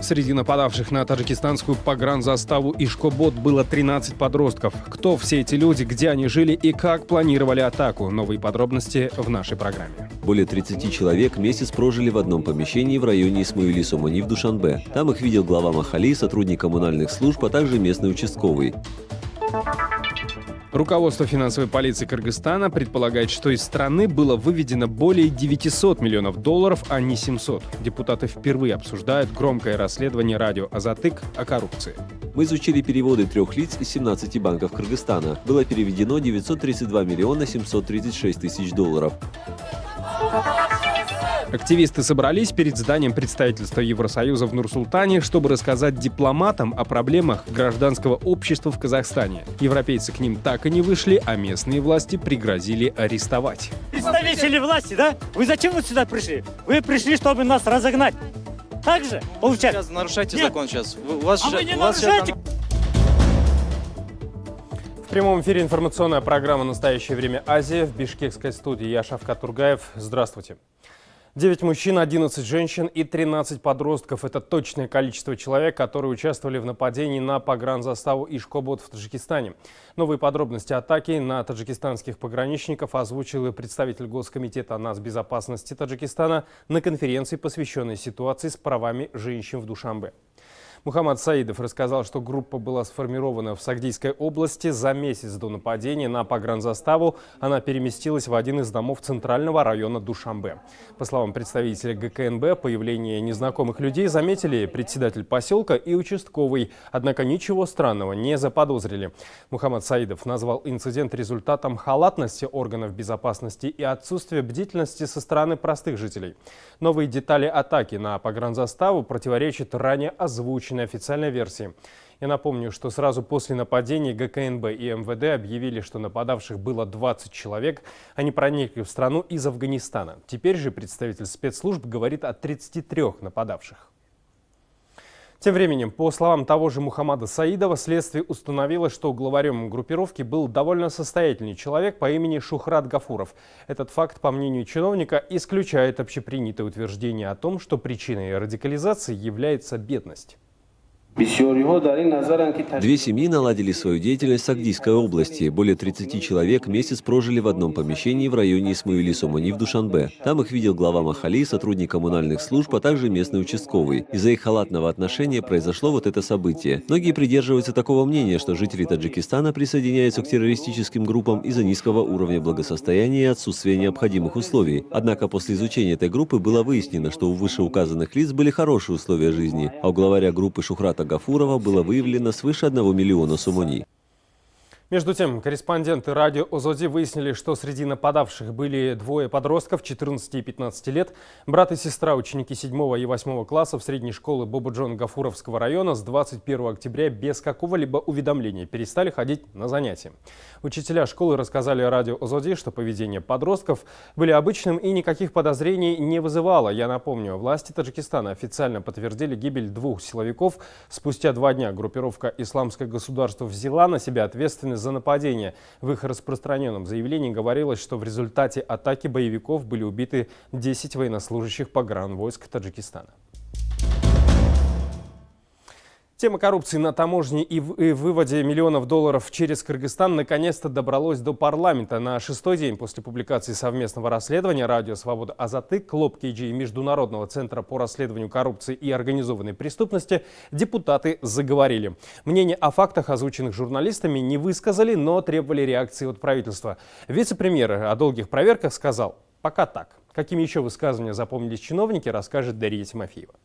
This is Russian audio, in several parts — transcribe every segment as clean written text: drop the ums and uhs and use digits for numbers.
Среди нападавших на таджикистанскую погранзаставу Ишкобод было 13 подростков. Кто все эти люди, где они жили и как планировали атаку? Новые подробности в нашей программе. Более 30 человек месяц прожили в одном помещении в районе Исмаили-Сомони в Душанбе. Там их видел глава Махали, сотрудник коммунальных служб, а также местный участковый. Руководство финансовой полиции Кыргызстана предполагает, что из страны было выведено более 900 миллионов долларов, а не 700. Депутаты впервые обсуждают громкое расследование радио «Азатык» о коррупции. Мы изучили переводы 3 лиц из 17 банков Кыргызстана. Было переведено 932 миллиона 736 тысяч долларов. Активисты собрались перед зданием представительства Евросоюза в Нур-Султане, чтобы рассказать дипломатам о проблемах гражданского общества в Казахстане. Европейцы к ним так и не вышли, а местные власти пригрозили арестовать. Представители власти, да? Вы зачем вот сюда пришли? Вы пришли, чтобы нас разогнать. Так же получается? Сейчас нарушайте закон сейчас. Вы не нарушайте! В прямом эфире информационная программа «Настоящее время Азия». В бишкекской студии я, Шавкат Тургаев. Здравствуйте. 9 мужчин, 11 женщин и 13 подростков – это точное количество человек, которые участвовали в нападении на погранзаставу Ишкобод в Таджикистане. Новые подробности атаки на таджикистанских пограничников озвучил представитель Госкомитета нацбезопасности Таджикистана на конференции, посвященной ситуации с правами женщин в Душанбе. Мухаммад Саидов рассказал, что группа была сформирована в Сагдийской области. За месяц до нападения на погранзаставу она переместилась в один из домов центрального района Душанбе. По словам представителя ГКНБ, появление незнакомых людей заметили председатель поселка и участковый. Однако ничего странного не заподозрили. Мухаммад Саидов назвал инцидент результатом халатности органов безопасности и отсутствия бдительности со стороны простых жителей. Новые детали атаки на погранзаставу противоречат ранее озвученной официальной версии. Я напомню, что сразу после нападения ГКНБ и МВД объявили, что нападавших было 20 человек. Они проникли в страну из Афганистана. Теперь же представитель спецслужб говорит о 33 нападавших. Тем временем, по словам того же Мухаммада Саидова, следствие установило, что главарем группировки был довольно состоятельный человек по имени Шухрат Гафуров. Этот факт, по мнению чиновника, исключает общепринятое утверждение о том, что причиной радикализации является бедность. Две семьи наладили свою деятельность в Сагдийской области. Более 30 человек месяц прожили в одном помещении в районе Исмаили-Сомони в Душанбе. Там их видел глава Махали, сотрудник коммунальных служб, а также местный участковый. Из-за их халатного отношения произошло вот это событие. Многие придерживаются такого мнения, что жители Таджикистана присоединяются к террористическим группам из-за низкого уровня благосостояния и отсутствия необходимых условий. Однако после изучения этой группы было выяснено, что у вышеуказанных лиц были хорошие условия жизни, а у главаря группы Шухрата Гафурова было выявлено свыше 1 миллиона сомони. Между тем, корреспонденты радио Озоди выяснили, что среди нападавших были двое подростков 14 и 15 лет. Брат и сестра, ученики 7 и 8 классов средней школы Бобуджон Гафуровского района с 21 октября без какого-либо уведомления перестали ходить на занятия. Учителя школы рассказали радио Озоди, что поведение подростков были обычным и никаких подозрений не вызывало. Я напомню, власти Таджикистана официально подтвердили гибель 2 силовиков. Спустя 2 дня группировка «Исламское государство» взяла на себя ответственность за нападение. В их распространенном заявлении говорилось, что в результате атаки боевиков были убиты 10 военнослужащих погранвойск Таджикистана. Тема коррупции на таможне и выводе миллионов долларов через Кыргызстан наконец-то добралась до парламента. На 6-й день после публикации совместного расследования «Радио Свобода Азатык», КЛОП КG и Международного центра по расследованию коррупции и организованной преступности депутаты заговорили. Мнение о фактах, озвученных журналистами, не высказали, но требовали реакции от правительства. Вице-премьер о долгих проверках сказал: «Пока так». Какими еще высказывания запомнились чиновники, расскажет Дарья Тимофеева.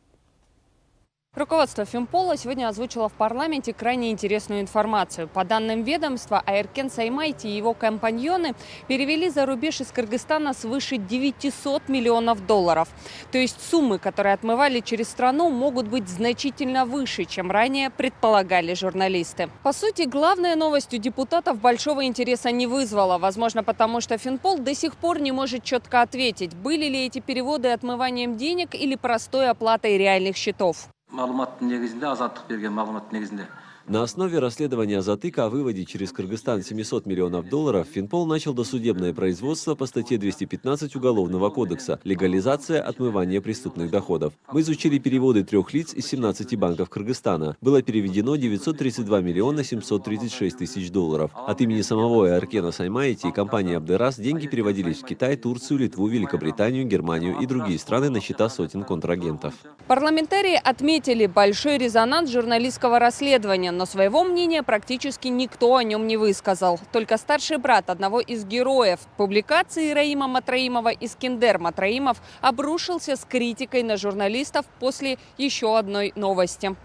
Руководство Финпола сегодня озвучило в парламенте крайне интересную информацию. По данным ведомства, Айркен Саймайти и его компаньоны перевели за рубеж из Кыргызстана свыше 900 миллионов долларов. То есть суммы, которые отмывали через страну, могут быть значительно выше, чем ранее предполагали журналисты. По сути, главная новость у депутатов большого интереса не вызвала. Возможно, потому что Финпол до сих пор не может четко ответить, были ли эти переводы отмыванием денег или простой оплатой реальных счетов. Маалыматтын негизинде, Азаттык берген маалыматтын негизинде На основе расследования Азатыка о выводе через Кыргызстан $700 миллионов Финпол начал досудебное производство по статье 215 Уголовного кодекса «Легализация отмывания преступных доходов». Мы изучили переводы 3 лиц из 17 банков Кыргызстана. Было переведено $932 736 000. От имени самого Аэркена Саймаити и компании Абдерас деньги переводились в Китай, Турцию, Литву, Великобританию, Германию и другие страны на счета сотен контрагентов. Парламентарии отметили большой резонанс журналистского расследования, но своего мнения практически никто о нем не высказал. Только старший брат одного из героев публикации Раима Матраимова Искендер Матраимов обрушился с критикой на журналистов после еще одной новости.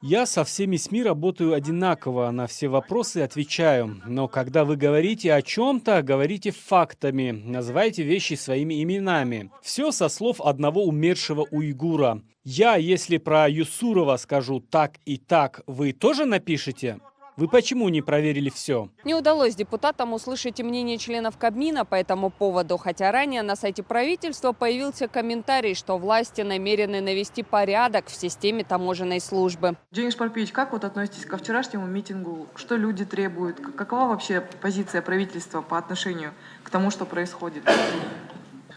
Я со всеми СМИ работаю одинаково, на все вопросы отвечаю. Но когда вы говорите о чем-то, говорите фактами, называйте вещи своими именами. Все со слов одного умершего уйгура. Я, если про Юсурова скажу так и так, вы тоже напишите? Вы почему не проверили все? Не удалось депутатам услышать и мнение членов Кабмина по этому поводу, хотя ранее на сайте правительства появился комментарий, что власти намерены навести порядок в системе таможенной службы. Денис Парпиевич, как вот относитесь ко вчерашнему митингу? Что люди требуют? Какова вообще позиция правительства по отношению к тому, что происходит?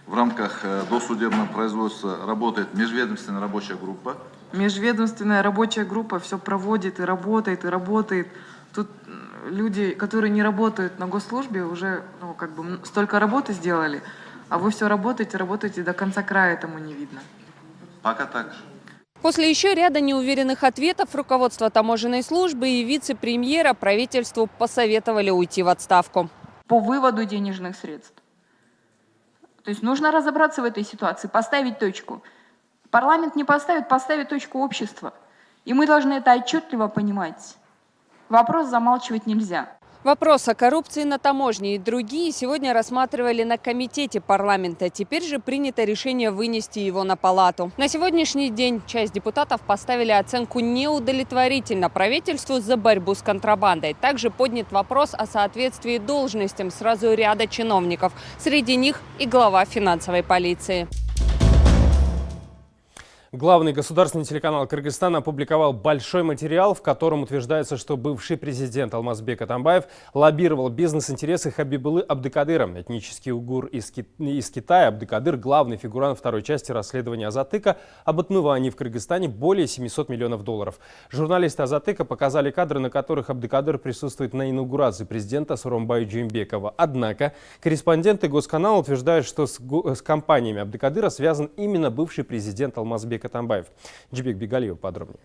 В рамках досудебного производства работает межведомственная рабочая группа. Межведомственная рабочая группа все проводит и работает, и работает. Тут люди, которые не работают на госслужбе, уже столько работы сделали, а вы все работаете до конца края, этому не видно. Пока так же. После еще ряда неуверенных ответов руководство таможенной службы и вице-премьера правительству посоветовали уйти в отставку. По выводу денежных средств. То есть нужно разобраться в этой ситуации, поставить точку. Парламент не поставит, поставит точку общества. И мы должны это отчетливо понимать. Вопрос замалчивать нельзя. Вопрос о коррупции на таможне и другие сегодня рассматривали на комитете парламента. Теперь же принято решение вынести его на палату. На сегодняшний день часть депутатов поставили оценку неудовлетворительно правительству за борьбу с контрабандой. Также поднят вопрос о соответствии должностям сразу ряда чиновников. Среди них и глава финансовой полиции. Главный государственный телеканал Кыргызстана опубликовал большой материал, в котором утверждается, что бывший президент Алмазбек Атамбаев лоббировал бизнес-интересы Хабибулы Абдыкадыра. Этнический уйгур из Китая Абдыкадыр – главный фигурант второй части расследования Азатыка об отмывании в Кыргызстане более $700 миллионов. Журналисты Азатыка показали кадры, на которых Абдыкадыр присутствует на инаугурации президента Сооронбая Жээнбекова. Однако корреспонденты Госканала утверждают, что с компаниями Абдыкадыра связан именно бывший президент Алмазбек Атамбаев. Джибек Бигалиев подробнее.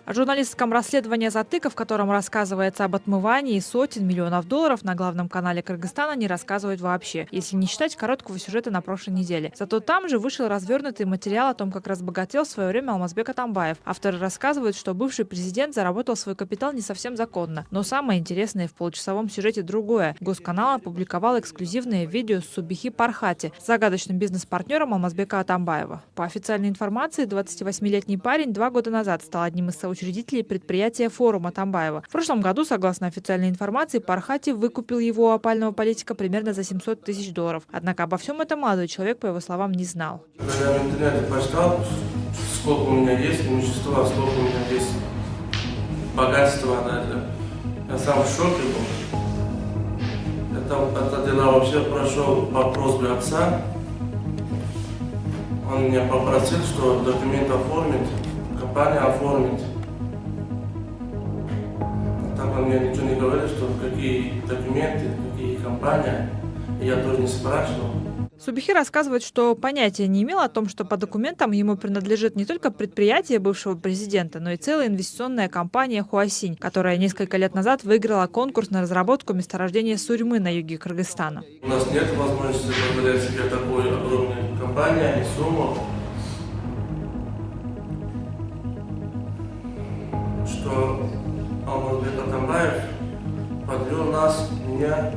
О журналистском расследовании Азатыка, в котором рассказывается об отмывании сотен миллионов долларов, на главном канале Кыргызстана не рассказывают вообще, если не считать короткого сюжета на прошлой неделе. Зато там же вышел развернутый материал о том, как разбогател в свое время Алмазбек Атамбаев. Авторы рассказывают, что бывший президент заработал свой капитал не совсем законно. Но самое интересное в получасовом сюжете другое. Госканал опубликовал эксклюзивное видео с Субихи Пархати, загадочным бизнес-партнером Алмазбека Атамбаева. По официальной информации, 28-летний парень 2 года назад стал одним из учредителей предприятия «Форум» Атамбаева. В прошлом году, согласно официальной информации, Пархати выкупил его у опального политика примерно за $700 000. Однако обо всем этом молодой человек, по его словам, не знал. Когда я в интернете почитал, сколько у меня есть имущества, сколько у меня есть богатства, я сам в шоке был. Это дело вообще прошел по просьбе отца. Он меня попросил, что документ оформить, компания оформить. Он мне ничего не говорит, что какие документы, какие компании, и я тоже не спрашивал. Субихи рассказывает, что понятия не имел о том, что по документам ему принадлежит не только предприятие бывшего президента, но и целая инвестиционная компания «Хуасинь», которая несколько лет назад выиграла конкурс на разработку месторождения Сурьмы на юге Кыргызстана. У нас нет возможности позволять себе такой огромной компании и сумму, что Алмазбек Атамбаев подвел нас, меня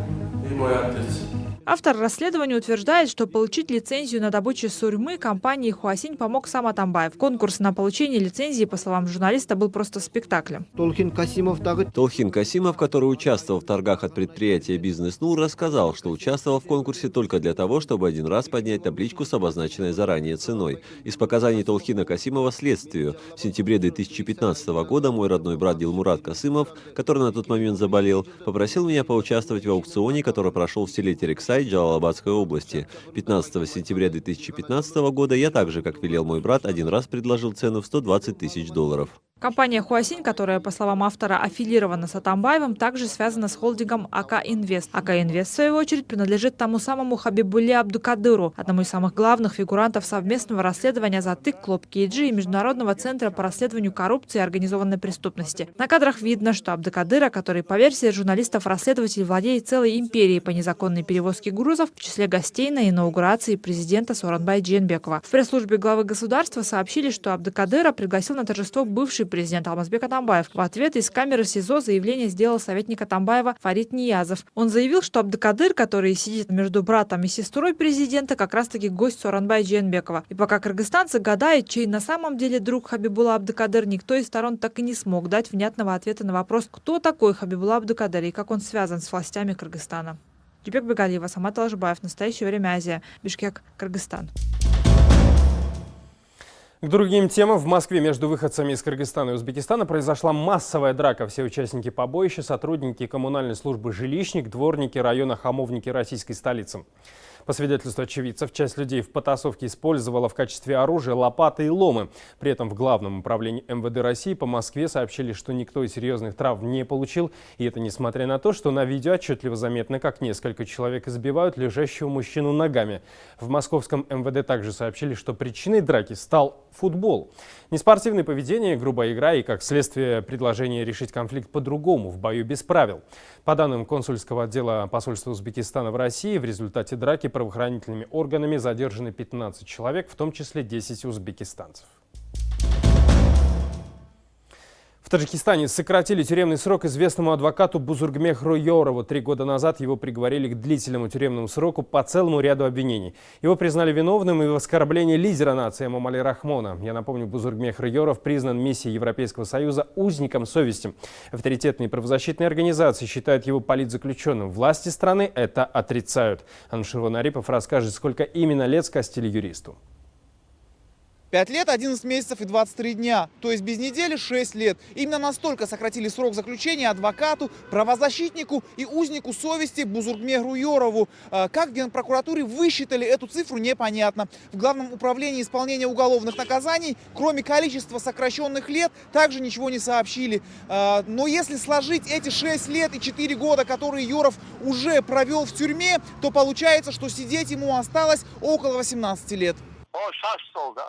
и мой отец. Автор расследования утверждает, что получить лицензию на добычу сурьмы компании «Хуасинь» помог сам Атамбаев. Конкурс на получение лицензии, по словам журналиста, был просто спектаклем. Толхин Касимов, который участвовал в торгах от предприятия «Бизнес-Нур», рассказал, что участвовал в конкурсе только для того, чтобы один раз поднять табличку с обозначенной заранее ценой. Из показаний Толхина Касимова следствию. В сентябре 2015 года мой родной брат Дилмурат Касымов, который на тот момент заболел, попросил меня поучаствовать в аукционе, который прошел в селе Терексай Джалалабадской области. 15 сентября 2015 года я также, как велел мой брат, один раз предложил цену в $120 тысяч. Компания «Хуасинь», которая, по словам автора, аффилирована с Атамбаевым, также связана с холдингом АК Инвест. АК Инвест, в свою очередь, принадлежит тому самому Хабибулле Абдукадыру, одному из самых главных фигурантов совместного расследования «Затык», Клоп Кейджи и Международного центра по расследованию коррупции и организованной преступности. На кадрах видно, что Абдукадыра, который, по версии журналистов-расследователей, владеет целой империей по незаконной перевозке грузов, в числе гостей на инаугурации президента Сооронбай Джейнбекова. В пресс-службе главы государства сообщили, что Абдукадыра пригласил на торжество бывший президент Алмазбек Атамбаев. В ответ из камеры СИЗО заявление сделал советник Атамбаева Фарид Ниязов. Он заявил, что Абдукадыр, который сидит между братом и сестрой президента, как раз-таки гость Сооронбая Джейнбекова. И пока кыргызстанцы гадают, чей на самом деле друг Хабибулла Абдукадыр, никто из сторон так и не смог дать внятного ответа на вопрос, кто такой Хабибулла Абдукадыр и как он связан с властями Кыргызстана. Жибек Бегалиева, Самат Алжибаев. Настоящее время. Азия. Бишкек, Кыргызстан. К другим темам. В Москве между выходцами из Кыргызстана и Узбекистана произошла массовая драка. Все участники побоища — сотрудники коммунальной службы «Жилищник», дворники района Хамовники российской столицы. По свидетельству очевидцев, часть людей в потасовке использовала в качестве оружия лопаты и ломы. При этом в Главном управлении МВД России по Москве сообщили, что никто из серьезных травм не получил. И это несмотря на то, что на видео отчетливо заметно, как несколько человек избивают лежащего мужчину ногами. В московском МВД также сообщили, что причиной драки стал футбол. Неспортивное поведение, грубая игра и, как следствие, предложение решить конфликт по-другому, в бою без правил. По данным консульского отдела посольства Узбекистана в России, в результате драки правоохранительными органами задержаны 15 человек, в том числе 10 узбекистанцев. В Таджикистане сократили тюремный срок известному адвокату Бузургмехру Йорову. 3 года назад его приговорили к длительному тюремному сроку по целому ряду обвинений. Его признали виновным и в оскорблении лидера нации Эмомали Рахмона. Я напомню, Бузургмехр Йоров признан миссией Европейского Союза узником совести. Авторитетные правозащитные организации считают его политзаключенным. Власти страны это отрицают. Анширван Арипов расскажет, сколько именно лет скостили юристу. 5 лет, 11 месяцев и 23 дня, то есть без недели 6 лет. Именно настолько сократили срок заключения адвокату, правозащитнику и узнику совести Бузургмехру Йорову. Как в Генпрокуратуре высчитали эту цифру, непонятно. В Главном управлении исполнения уголовных наказаний, кроме количества сокращенных лет, также ничего не сообщили. Но если сложить эти 6 лет и 4 года, которые Йоров уже провел в тюрьме, то получается, что сидеть ему осталось около 18 лет.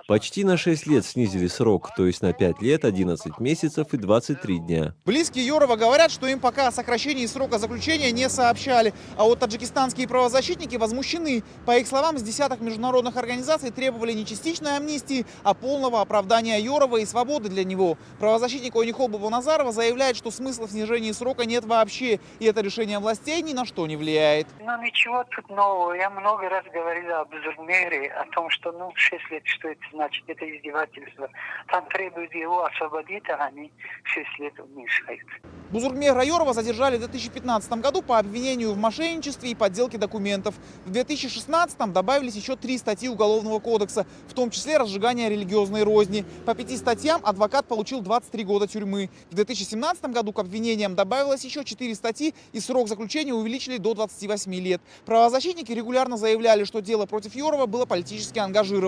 Почти на 6 лет снизили срок, то есть на 5 лет, 11 месяцев и 23 дня. Близкие Йорова говорят, что им пока о сокращении срока заключения не сообщали. А вот таджикистанские правозащитники возмущены. По их словам, с десяток международных организаций требовали не частичной амнистии, а полного оправдания Йорова и свободы для него. Правозащитник Ойнихол Бабуназарова заявляет, что смысла в снижении срока нет вообще. И это решение властей ни на что не влияет. Ну ничего тут нового. Я много раз говорила об Бузургмехре, о том, что 6 лет, что это значит, это издевательство. Там требуют его освободить, а они 6 лет уменьшают. Бузургмехра Йорова задержали в 2015 году по обвинению в мошенничестве и подделке документов. В 2016 добавились еще 3 статьи Уголовного кодекса, в том числе разжигание религиозной розни. По 5 статьям адвокат получил 23 года тюрьмы. В 2017 году к обвинениям добавилось еще 4 статьи, и срок заключения увеличили до 28 лет. Правозащитники регулярно заявляли, что дело против Йорова было политически ангажировано,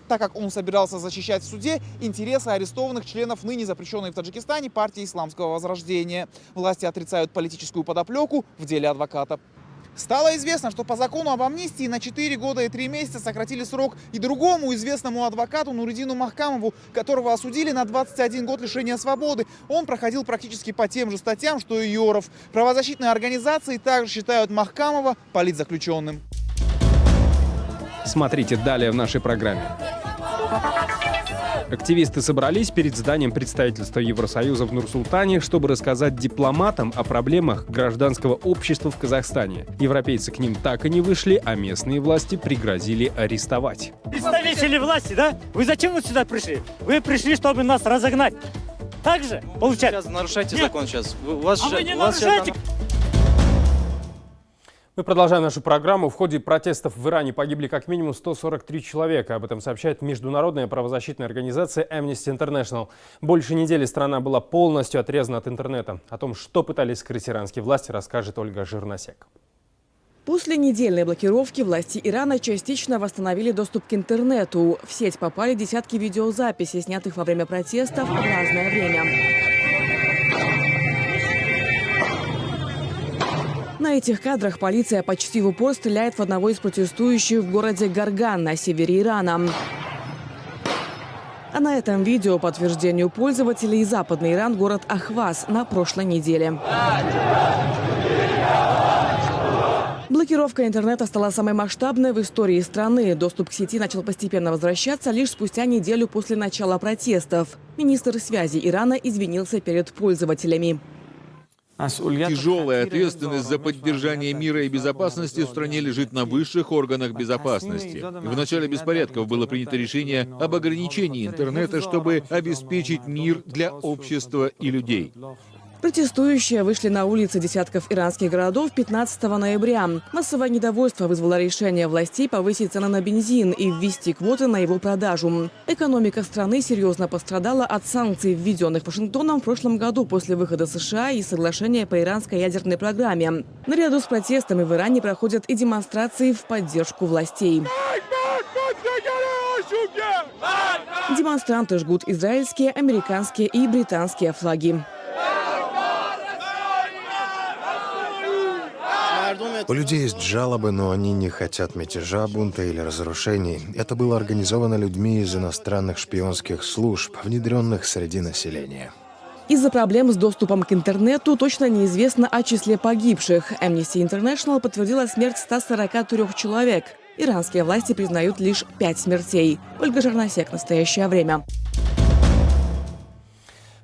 так как он собирался защищать в суде интересы арестованных членов ныне запрещенной в Таджикистане партии Исламского Возрождения. Власти отрицают политическую подоплеку в деле адвоката. Стало известно, что по закону об амнистии на 4 года и 3 месяца сократили срок и другому известному адвокату Нуридину Махкамову, которого осудили на 21 год лишения свободы. Он проходил практически по тем же статьям, что и Йоров. Правозащитные организации также считают Махкамова политзаключенным. Смотрите далее в нашей программе. Активисты собрались перед зданием представительства Евросоюза в Нур-Султане, чтобы рассказать дипломатам о проблемах гражданского общества в Казахстане. Европейцы к ним так и не вышли, а местные власти пригрозили арестовать. Представители власти, да? Вы зачем сюда пришли? Вы пришли, чтобы нас разогнать. Так же получается? Сейчас нарушайте закон сейчас. Вы не нарушайте! Мы продолжаем нашу программу. В ходе протестов в Иране погибли как минимум 143 человека. Об этом сообщает международная правозащитная организация Amnesty International. Больше недели страна была полностью отрезана от интернета. О том, что пытались скрыть иранские власти, расскажет Ольга Жирносек. После недельной блокировки власти Ирана частично восстановили доступ к интернету. В сеть попали десятки видеозаписей, снятых во время протестов в разное время. На этих кадрах полиция почти в упор стреляет в одного из протестующих в городе Гарган на севере Ирана. А на этом видео подтверждению пользователей западный Иран, город Ахваз, на прошлой неделе. Блокировка интернета стала самой масштабной в истории страны. Доступ к сети начал постепенно возвращаться лишь спустя неделю после начала протестов. Министр связи Ирана извинился перед пользователями. Тяжелая ответственность за поддержание мира и безопасности в стране лежит на высших органах безопасности. В начале беспорядков было принято решение об ограничении интернета, чтобы обеспечить мир для общества и людей. Протестующие вышли на улицы десятков иранских городов 15 ноября. Массовое недовольство вызвало решение властей повысить цены на бензин и ввести квоты на его продажу. Экономика страны серьезно пострадала от санкций, введенных Вашингтоном в прошлом году после выхода США из соглашения по иранской ядерной программе. Наряду с протестами в Иране проходят и демонстрации в поддержку властей. Демонстранты жгут израильские, американские и британские флаги. У людей есть жалобы, но они не хотят мятежа, бунта или разрушений. Это было организовано людьми из иностранных шпионских служб, внедренных среди населения. Из-за проблем с доступом к интернету точно неизвестно о числе погибших. Amnesty International подтвердила смерть 143 человек. Иранские власти признают лишь 5 смертей. Ольга Жирносек. Настоящее время.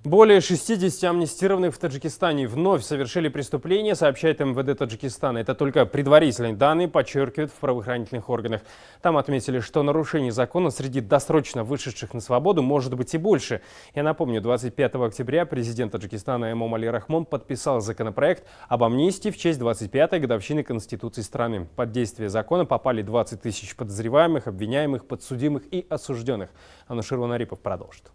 Более 60 амнистированных в Таджикистане вновь совершили преступление, сообщает МВД Таджикистана. Это только предварительные данные, подчеркивают в правоохранительных органах. Там отметили, что нарушений закона среди досрочно вышедших на свободу может быть и больше. Я напомню, 25 октября президент Таджикистана Эмом Али Рахмон подписал законопроект об амнистии в честь 25-й годовщины Конституции страны. Под действие закона попали 20 тысяч подозреваемых, обвиняемых, подсудимых и осужденных. Анушер Ванарипов продолжит.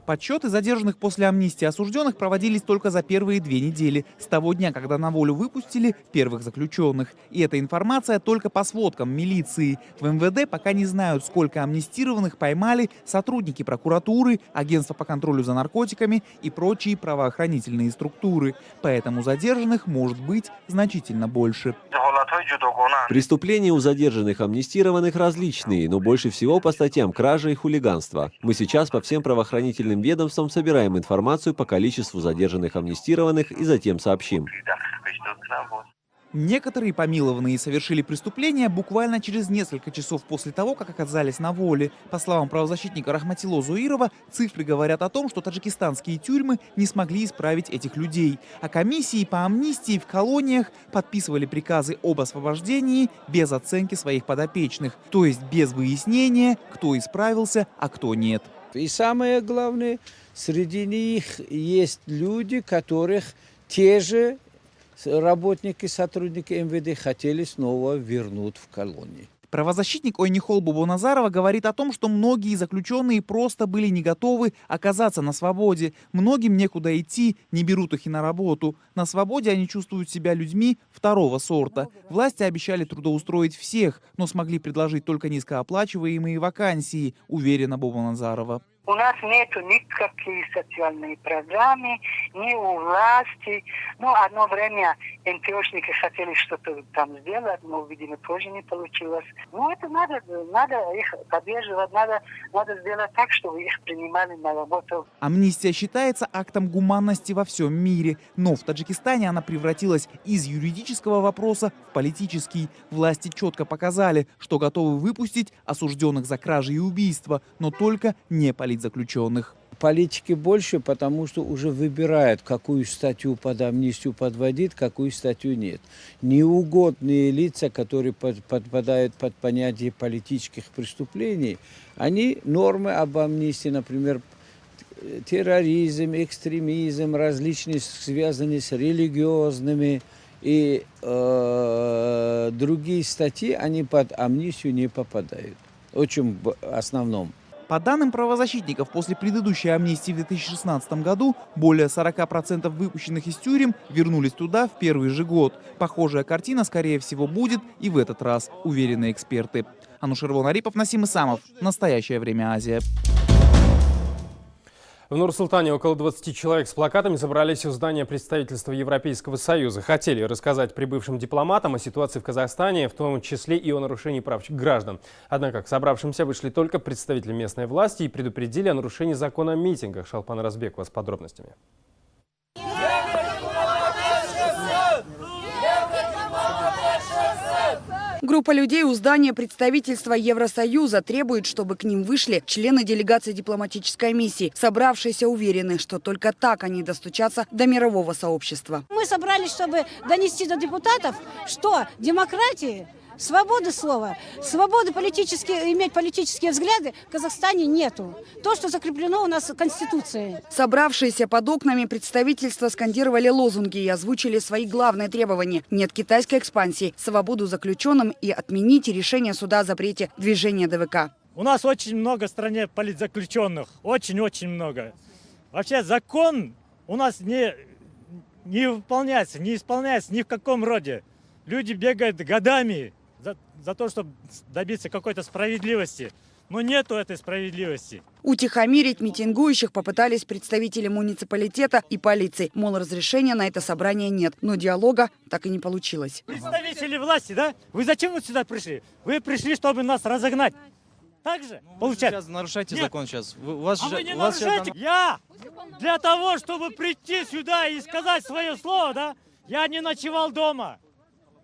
Подсчеты задержанных после амнистии осужденных проводились только за первые 2 недели, с того дня, когда на волю выпустили первых заключенных. И эта информация только по сводкам милиции. В МВД пока не знают, сколько амнистированных поймали сотрудники прокуратуры, агентства по контролю за наркотиками и прочие правоохранительные структуры. Поэтому задержанных может быть значительно больше. Преступления у задержанных амнистированных различные, но больше всего по статьям кража и хулиганство. Мы сейчас по всем правоохранительным ведомствам собираем информацию по количеству задержанных амнистированных и затем сообщим. Некоторые помилованные совершили преступления буквально через несколько часов после того, как оказались на воле. По словам правозащитника Рахматило Зуирова, цифры говорят о том, что таджикистанские тюрьмы не смогли исправить этих людей. А комиссии по амнистии в колониях подписывали приказы об освобождении без оценки своих подопечных. То есть без выяснения, кто исправился, а кто нет. И самое главное, среди них есть люди, которых те же работники, сотрудники МВД хотели снова вернуть в колонии. Правозащитник Ойнихол Бубоназарова говорит о том, что многие заключенные просто были не готовы оказаться на свободе. Многим некуда идти, не берут их и на работу. На свободе они чувствуют себя людьми второго сорта. Власти обещали трудоустроить всех, но смогли предложить только низкооплачиваемые вакансии, уверена Бубоназарова. У нас нету никаких социальных программ, ни у власти. Ну, одно время НПОшники хотели что-то там сделать, но, видимо, тоже не получилось. Ну, это надо их поддерживать, надо сделать так, чтобы их принимали на работу. Амнистия считается актом гуманности во всем мире, но в Таджикистане она превратилась из юридического вопроса в политический. Власти четко показали, что готовы выпустить осужденных за кражи и убийства, но только не политические. политзаключенных. Политики больше, потому что уже выбирают, какую статью под амнистию подводить, какую статью нет. Неугодные лица, которые подпадают под понятие политических преступлений, они нормы об амнистии, например, терроризм, экстремизм, различные, связанные с религиозными и другие статьи, они под амнистию не попадают. Очень в основном. По данным правозащитников, после предыдущей амнистии в 2016 году более 40% выпущенных из тюрем вернулись туда в первый же год. Похожая картина, скорее всего, будет и в этот раз, уверены эксперты. Анушервон Арипов, Насим Исамов. Настоящее время Азия. В Нур-Султане около 20 человек с плакатами собрались у здания представительства Европейского Союза. Хотели рассказать прибывшим дипломатам о ситуации в Казахстане, в том числе и о нарушении прав граждан. Однако к собравшимся вышли только представители местной власти и предупредили о нарушении закона о митингах. Шалпан Разбекова с подробностями. Группа людей у здания представительства Евросоюза требует, чтобы к ним вышли члены делегации дипломатической миссии. Собравшиеся уверены, что только так они достучатся до мирового сообщества. Мы собрались, чтобы донести до депутатов, что демократии, свободы слова, свободы иметь политические взгляды в Казахстане нету. То, что закреплено у нас в Конституции. Собравшиеся под окнами представительства скандировали лозунги и озвучили свои главные требования. Нет китайской экспансии, свободу заключенным и отмените решение суда о запрете движения ДВК. У нас очень много в стране политзаключенных. Очень-очень много. Вообще закон у нас не выполняется, не исполняется ни в каком роде. Люди бегают годами за то, чтобы добиться какой-то справедливости. Но нету этой справедливости. Утихомирить митингующих попытались представители муниципалитета и полиции. Мол, разрешения на это собрание нет. Но диалога так и не получилось. Представители власти, да? Вы зачем вот сюда пришли? Вы пришли, чтобы нас разогнать. Так же? Получается. Сейчас нарушаете закон сейчас. Вы не нарушаете. Я для того, чтобы прийти сюда и сказать свое слово, да, я не ночевал дома.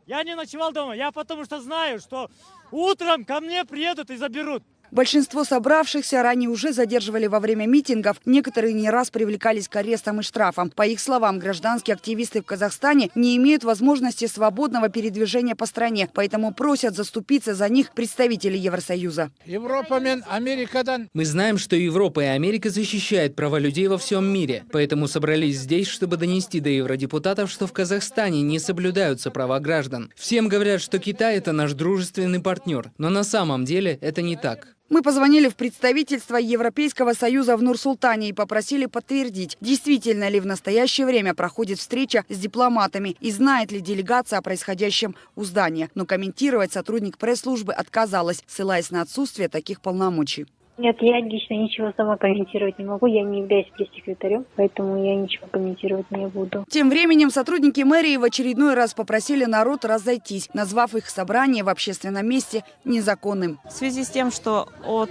Я потому что знаю, что утром ко мне приедут и заберут. Большинство собравшихся ранее уже задерживали во время митингов. Некоторые не раз привлекались к арестам и штрафам. По их словам, гражданские активисты в Казахстане не имеют возможности свободного передвижения по стране. Поэтому просят заступиться за них представители Евросоюза. Мы знаем, что Европа и Америка защищают права людей во всем мире. Поэтому собрались здесь, чтобы донести до евродепутатов, что в Казахстане не соблюдаются права граждан. Всем говорят, что Китай – это наш дружественный партнер. Но на самом деле это не так. Мы позвонили в представительство Европейского Союза в Нур-Султане и попросили подтвердить, действительно ли в настоящее время проходит встреча с дипломатами и знает ли делегация о происходящем у здания. Но комментировать сотрудник пресс-службы отказалась, ссылаясь на отсутствие таких полномочий. Нет, я лично ничего сама комментировать не могу. Я не являюсь пресс-секретарем, поэтому я ничего комментировать не буду. Тем временем сотрудники мэрии в очередной раз попросили народ разойтись, назвав их собрание в общественном месте незаконным. В связи с тем, что от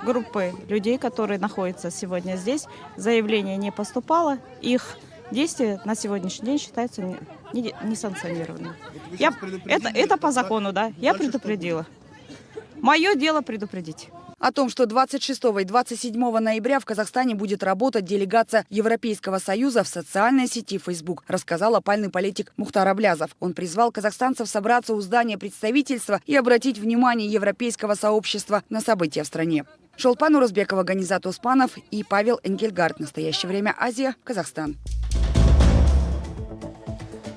группы людей, которые находятся сегодня здесь, заявление не поступало, их действия на сегодняшний день считаются несанкционированными. Это по закону, да. Я предупредила. Мое дело предупредить. О том, что 26 и 27 ноября в Казахстане будет работать делегация Европейского Союза в социальной сети Facebook, рассказал опальный политик Мухтар Аблязов. Он призвал казахстанцев собраться у здания представительства и обратить внимание европейского сообщества на события в стране. Шолпан Уразбекова, Ганизат Успанов и Павел Энгельгард. Настоящее время Азия, Казахстан.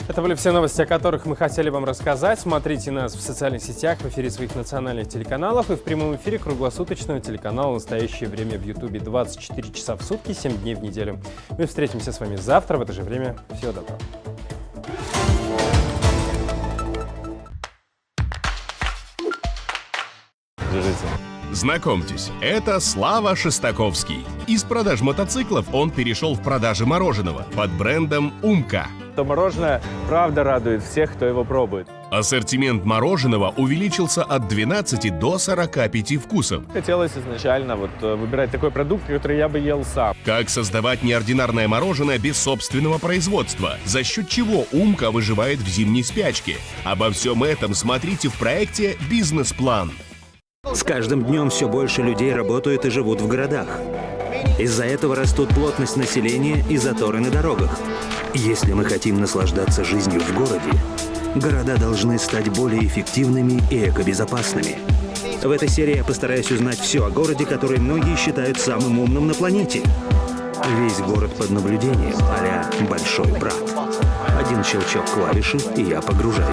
Это были все новости, о которых мы хотели вам рассказать. Смотрите нас в социальных сетях, в эфире своих национальных телеканалов и в прямом эфире круглосуточного телеканала «Настоящее время» в Ютубе 24 часа в сутки, 7 дней в неделю. Мы встретимся с вами завтра в это же время. Всего доброго. Держите. Знакомьтесь, это Слава Шестаковский. Из продаж мотоциклов он перешел в продажи мороженого под брендом «Умка». То мороженое правда радует всех, кто его пробует. Ассортимент мороженого увеличился от 12 до 45 вкусов. Хотелось изначально выбирать такой продукт, который я бы ел сам. Как создавать неординарное мороженое без собственного производства? За счет чего «Умка» выживает в зимней спячке? Обо всем этом смотрите в проекте «Бизнес-план». С каждым днем все больше людей работают и живут в городах. Из-за этого растут плотность населения и заторы на дорогах. Если мы хотим наслаждаться жизнью в городе, города должны стать более эффективными и экобезопасными. В этой серии я постараюсь узнать все о городе, который многие считают самым умным на планете. Весь город под наблюдением, а-ля «Большой брат». Один щелчок клавиши, и я погружаюсь.